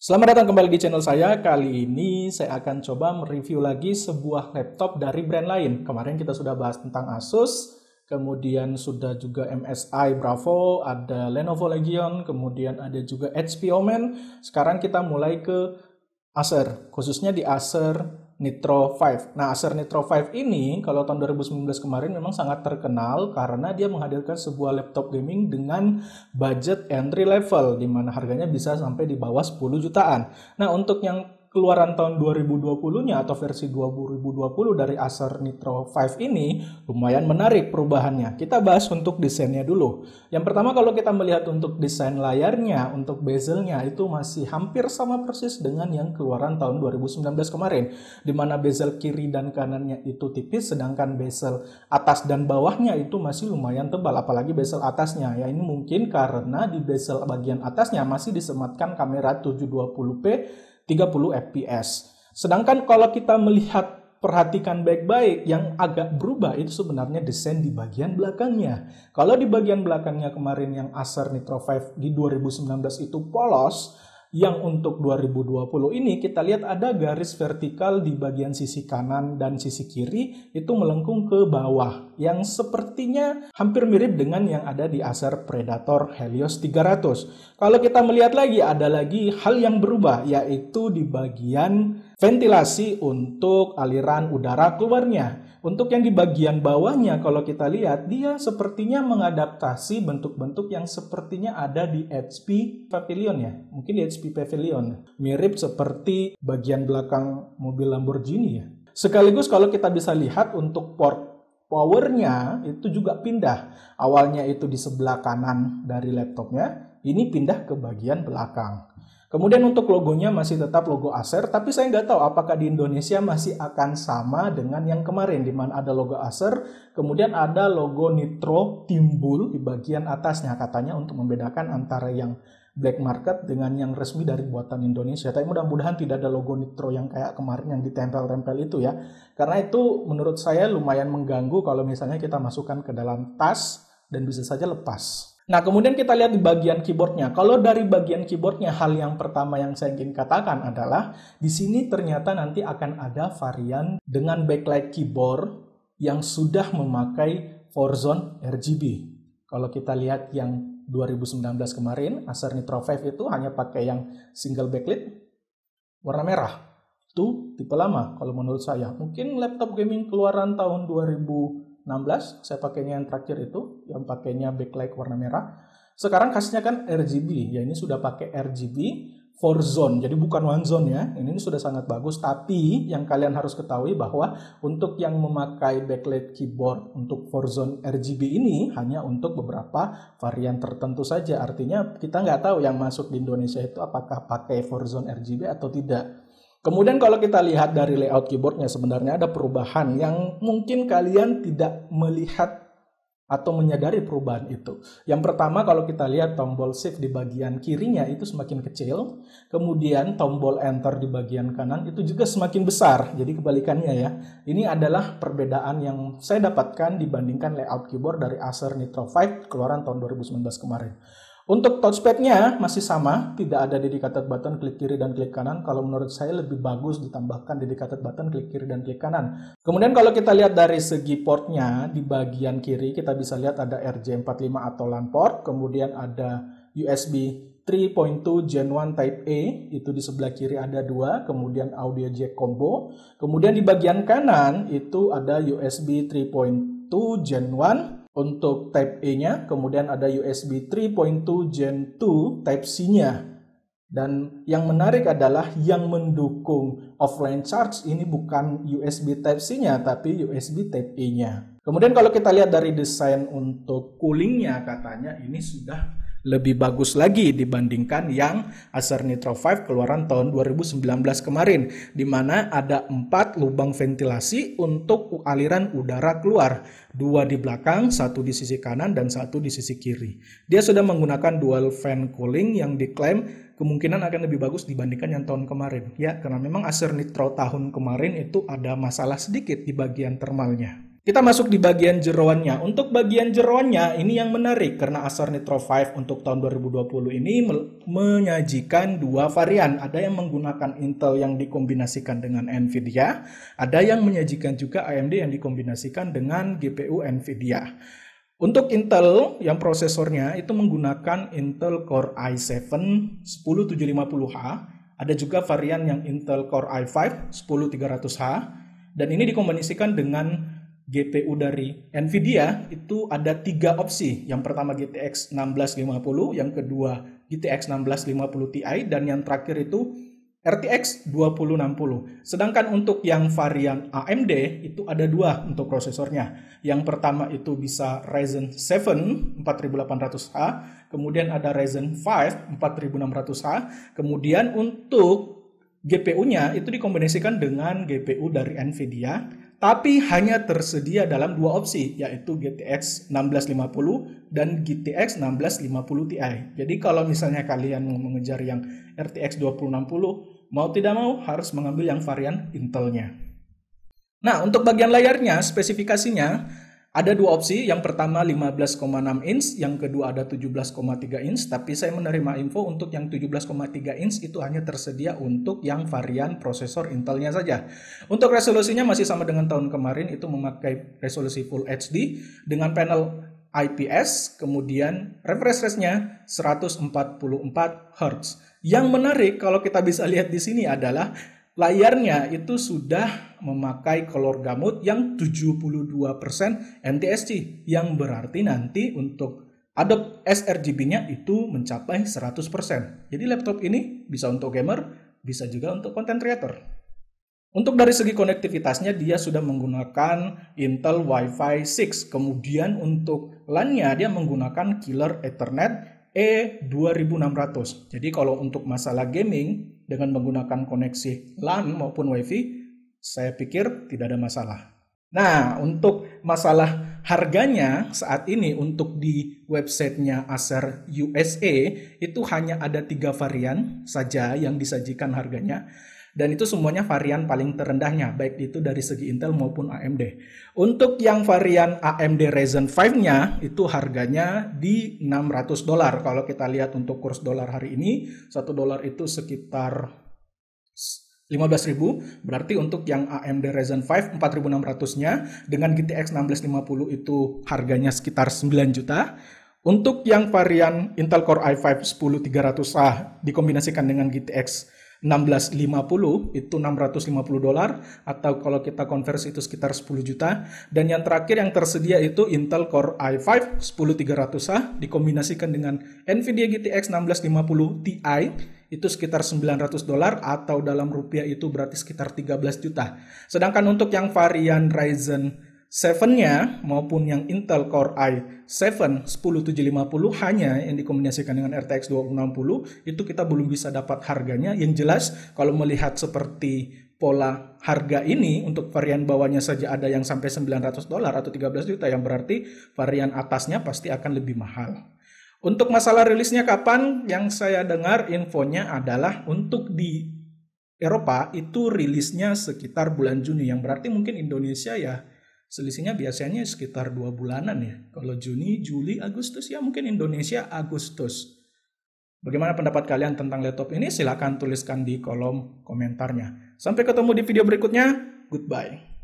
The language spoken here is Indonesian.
Selamat datang kembali di channel saya. Kali ini saya akan coba mereview lagi sebuah laptop dari brand lain. Kemarin kita sudah bahas tentang Asus, kemudian sudah juga MSI Bravo, ada Lenovo Legion, kemudian ada juga HP Omen. Sekarang kita mulai ke Acer, khususnya di Acer Nitro 5. Nah, Acer Nitro 5 ini kalau tahun 2019 kemarin memang sangat terkenal karena dia menghadirkan sebuah laptop gaming dengan budget entry level di mana harganya bisa sampai di bawah 10 jutaan. Nah, untuk yang keluaran tahun 2020-nya atau versi 2020 dari Acer Nitro 5 ini lumayan menarik perubahannya. Kita bahas untuk desainnya dulu. Yang pertama, kalau kita melihat untuk desain layarnya, untuk bezelnya itu masih hampir sama persis dengan yang keluaran tahun 2019 kemarin, di mana bezel kiri dan kanannya itu tipis, sedangkan bezel atas dan bawahnya itu masih lumayan tebal, apalagi bezel atasnya. Ya, ini mungkin karena di bezel bagian atasnya masih disematkan kamera 720p 30 fps. Sedangkan kalau kita melihat, perhatikan baik-baik, yang agak berubah itu sebenarnya desain di bagian belakangnya. Kalau di bagian belakangnya kemarin yang Acer Nitro 5 di 2019 itu polos, yang untuk 2020 ini kita lihat ada garis vertikal di bagian sisi kanan dan sisi kiri itu melengkung ke bawah yang sepertinya hampir mirip dengan yang ada di Acer Predator Helios 300. Kalau kita melihat lagi, ada lagi hal yang berubah, yaitu di bagian ventilasi untuk aliran udara keluarnya. Untuk yang di bagian bawahnya, kalau kita lihat, dia sepertinya mengadaptasi bentuk-bentuk yang sepertinya ada di HP Pavilion ya. Mungkin di HP Pavilion. Mirip seperti bagian belakang mobil Lamborghini ya. Sekaligus kalau kita bisa lihat untuk port powernya itu juga pindah. Awalnya itu di sebelah kanan dari laptopnya, ini pindah ke bagian belakang. Kemudian untuk logonya masih tetap logo Acer, tapi saya nggak tahu apakah di Indonesia masih akan sama dengan yang kemarin, di mana ada logo Acer, kemudian ada logo Nitro timbul di bagian atasnya, katanya untuk membedakan antara yang black market dengan yang resmi dari buatan Indonesia. Tapi mudah-mudahan tidak ada logo Nitro yang kayak kemarin yang ditempel-tempel itu ya. Karena itu menurut saya lumayan mengganggu kalau misalnya kita masukkan ke dalam tas dan bisa saja lepas. Nah, kemudian kita lihat di bagian keyboardnya. Kalau dari bagian keyboardnya, hal yang pertama yang saya ingin katakan adalah di sini ternyata nanti akan ada varian dengan backlight keyboard yang sudah memakai Warzone RGB. Kalau kita lihat yang 2019 kemarin, Acer Nitro 5 itu hanya pakai yang single backlit warna merah. Itu tipe lama kalau menurut saya. Mungkin laptop gaming keluaran tahun 2016, saya pakainya yang terakhir itu, yang pakainya backlight warna merah. Sekarang khasnya kan RGB, ya ini sudah pakai RGB 4 zone, jadi bukan one zone ya. Ini sudah sangat bagus, tapi yang kalian harus ketahui bahwa untuk yang memakai backlight keyboard untuk 4 zone RGB ini hanya untuk beberapa varian tertentu saja. Artinya kita nggak tahu yang masuk di Indonesia itu apakah pakai 4 zone RGB atau tidak. Kemudian kalau kita lihat dari layout keyboardnya, sebenarnya ada perubahan yang mungkin kalian tidak melihat atau menyadari perubahan itu. Yang pertama, kalau kita lihat tombol shift di bagian kirinya itu semakin kecil, kemudian tombol enter di bagian kanan itu juga semakin besar. Jadi kebalikannya ya. Ini adalah perbedaan yang saya dapatkan dibandingkan layout keyboard dari Acer Nitro 5 keluaran tahun 2019 kemarin. Untuk touchpad-nya masih sama, tidak ada dedicated button klik kiri dan klik kanan. Kalau menurut saya lebih bagus ditambahkan dedicated button klik kiri dan klik kanan. Kemudian kalau kita lihat dari segi portnya, di bagian kiri kita bisa lihat ada RJ45 atau LAN port, kemudian ada USB 3.2 Gen 1 Type A, itu di sebelah kiri ada dua, kemudian audio jack combo. Kemudian di bagian kanan itu ada USB 3.2 Gen 1 untuk Type A-nya, kemudian ada USB 3.2 Gen 2 Type C-nya. Dan yang menarik adalah yang mendukung offline charge ini bukan USB Type C-nya, tapi USB Type A-nya. Kemudian kalau kita lihat dari desain untuk cooling-nya, katanya ini sudah lebih bagus lagi dibandingkan yang Acer Nitro 5 keluaran tahun 2019 kemarin, di mana ada 4 lubang ventilasi untuk aliran udara keluar, 2 di belakang, 1 di sisi kanan dan 1 di sisi kiri. Dia sudah menggunakan dual fan cooling yang diklaim kemungkinan akan lebih bagus dibandingkan yang tahun kemarin. Ya, karena memang Acer Nitro tahun kemarin itu ada masalah sedikit di bagian thermalnya. Kita masuk di bagian jeroannya. Untuk bagian jeroannya ini yang menarik karena Acer Nitro 5 untuk tahun 2020 ini menyajikan dua varian. Ada yang menggunakan Intel yang dikombinasikan dengan Nvidia, ada yang menyajikan juga AMD yang dikombinasikan dengan GPU Nvidia. Untuk Intel yang prosesornya itu menggunakan Intel Core i7 10750H, ada juga varian yang Intel Core i5 10300H, dan ini dikombinasikan dengan GPU dari Nvidia. Itu ada 3 opsi. Yang pertama GTX 1650, yang kedua GTX 1650 Ti, dan yang terakhir itu RTX 2060. Sedangkan untuk yang varian AMD itu ada 2 untuk prosesornya. Yang pertama itu bisa Ryzen 7 4800H, kemudian ada Ryzen 5 4600H, kemudian untuk GPU-nya itu dikombinasikan dengan GPU dari Nvidia, tapi hanya tersedia dalam 2 opsi, yaitu GTX 1650 dan GTX 1650 Ti. Jadi kalau misalnya kalian mau mengejar yang RTX 2060, mau tidak mau harus mengambil yang varian Intelnya. Nah, untuk bagian layarnya, spesifikasinya ada 2 opsi. Yang pertama 15,6 inch, yang kedua ada 17,3 inch. Tapi saya menerima info untuk yang 17,3 inch itu hanya tersedia untuk yang varian prosesor Intelnya saja. Untuk resolusinya masih sama dengan tahun kemarin, itu memakai resolusi Full HD dengan panel IPS, kemudian refresh rate-nya 144 Hz. Yang menarik kalau kita bisa lihat di sini adalah layarnya itu sudah memakai color gamut yang 72% NTSC, yang berarti nanti untuk Adobe sRGB-nya itu mencapai 100%. Jadi laptop ini bisa untuk gamer, bisa juga untuk content creator. Untuk dari segi konektivitasnya dia sudah menggunakan Intel Wi-Fi 6. Kemudian untuk LAN-nya dia menggunakan Killer Ethernet E2600. Jadi kalau untuk masalah gaming dengan menggunakan koneksi LAN maupun Wi-Fi, saya pikir tidak ada masalah. Nah, untuk masalah harganya saat ini untuk di websitenya Acer USA itu hanya ada 3 varian saja yang disajikan harganya. Dan itu semuanya varian paling terendahnya, baik itu dari segi Intel maupun AMD. Untuk yang varian AMD Ryzen 5-nya, itu harganya di $600. Kalau kita lihat untuk kurs dolar hari ini, $1 itu sekitar 15.000. Berarti untuk yang AMD Ryzen 5 4600-nya dengan GTX 1650 itu harganya sekitar 9 juta. Untuk yang varian Intel Core i5 10300H dikombinasikan dengan GTX 1650 itu $650, atau kalau kita konversi itu sekitar 10 juta. Dan yang terakhir yang tersedia itu Intel Core i5 10300H dikombinasikan dengan Nvidia GTX 1650 Ti itu sekitar $900, atau dalam rupiah itu berarti sekitar 13 juta. Sedangkan untuk yang varian Ryzen 7-nya maupun yang Intel Core i7 10750 hanya yang dikombinasikan dengan RTX 2060 itu kita belum bisa dapat harganya. Yang jelas kalau melihat seperti pola harga ini untuk varian bawahnya saja ada yang sampai $900 atau 13 juta, yang berarti varian atasnya pasti akan lebih mahal. Untuk masalah rilisnya kapan, yang saya dengar infonya adalah untuk di Eropa itu rilisnya sekitar bulan Juni, yang berarti mungkin Indonesia ya selisihnya biasanya sekitar 2 bulanan ya. Kalau Juni, Juli, Agustus ya mungkin Indonesia Agustus. Bagaimana pendapat kalian tentang laptop ini? Silahkan tuliskan di kolom komentarnya. Sampai ketemu di video berikutnya. Goodbye.